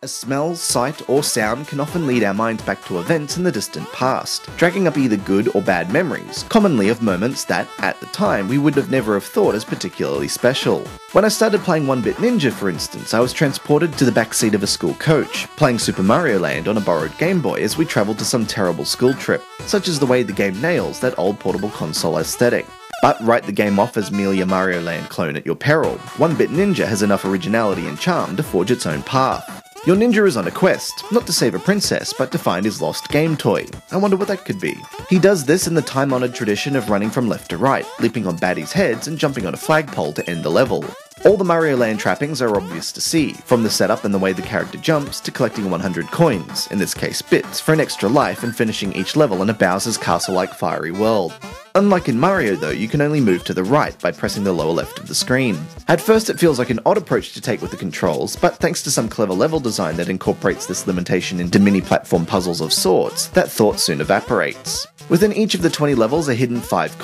A smell, sight, or sound can often lead our minds back to events in the distant past, dragging up either good or bad memories, commonly of moments that, at the time, we would have never have thought as particularly special. When I started playing 1-Bit Ninja, for instance, I was transported to the backseat of a school coach, playing Super Mario Land on a borrowed Game Boy as we travelled to some terrible school trip, such as the way the game nails that old portable console aesthetic. But write the game off as merely a Mario Land clone at your peril. 1-Bit Ninja has enough originality and charm to forge its own path. Your ninja is on a quest, not to save a princess, but to find his lost game toy. I wonder what that could be. He does this in the time-honoured tradition of running from left to right, leaping on baddies' heads and jumping on a flagpole to end the level. All the Mario Land trappings are obvious to see, from the setup and the way the character jumps to collecting 100 coins, in this case bits, for an extra life and finishing each level in a Bowser's Castle-like fiery world. Unlike in Mario though, you can only move to the right by pressing the lower left of the screen. At first it feels like an odd approach to take with the controls, but thanks to some clever level design that incorporates this limitation into mini-platform puzzles of sorts, that thought soon evaporates. Within each of the 20 levels are hidden 5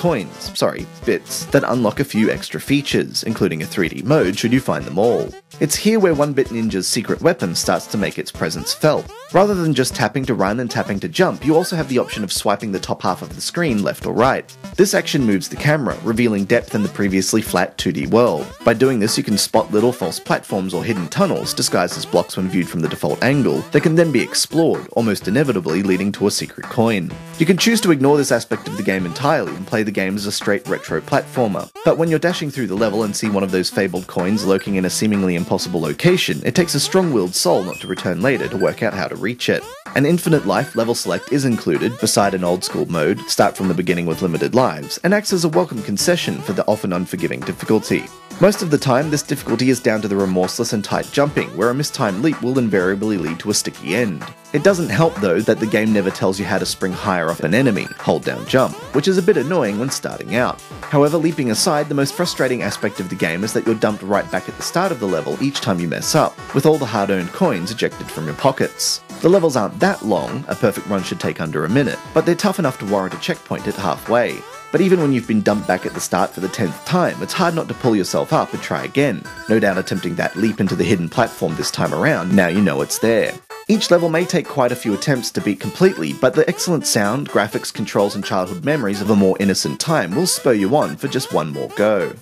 bits, that unlock a few extra features, including a 3D mode should you find them all. It's here where 1-Bit Ninja's secret weapon starts to make its presence felt. Rather than just tapping to run and tapping to jump, you also have the option of swiping the top half of the screen left or right. This action moves the camera, revealing depth in the previously flat 2D world. By doing this, you can spot little false platforms or hidden tunnels disguised as blocks when viewed from the default angle that can then be explored, almost inevitably leading to a secret coin. You can choose to ignore this aspect of the game entirely and play the game as a straight retro platformer, but when you're dashing through the level and see one of those fabled coins lurking in a seemingly impossible location, it takes a strong-willed soul not to return later to work out how to reach it. An infinite life level select is included, beside an old school mode, start from the beginning with limited lives, and acts as a welcome concession for the often unforgiving difficulty. Most of the time, this difficulty is down to the remorseless and tight jumping, where a mistimed leap will invariably lead to a sticky end. It doesn't help though that the game never tells you how to spring higher off an enemy, hold down jump, which is a bit annoying when starting out. However, leaping aside, the most frustrating aspect of the game is that you're dumped right back at the start of the level each time you mess up, with all the hard-earned coins ejected from your pockets. The levels aren't that long, a perfect run should take under a minute, but they're tough enough to warrant a checkpoint at halfway. But even when you've been dumped back at the start for the 10th time, it's hard not to pull yourself up and try again, no doubt attempting that leap into the hidden platform this time around, now you know it's there. Each level may take quite a few attempts to beat completely, but the excellent sound, graphics, controls and childhood memories of a more innocent time will spur you on for just one more go.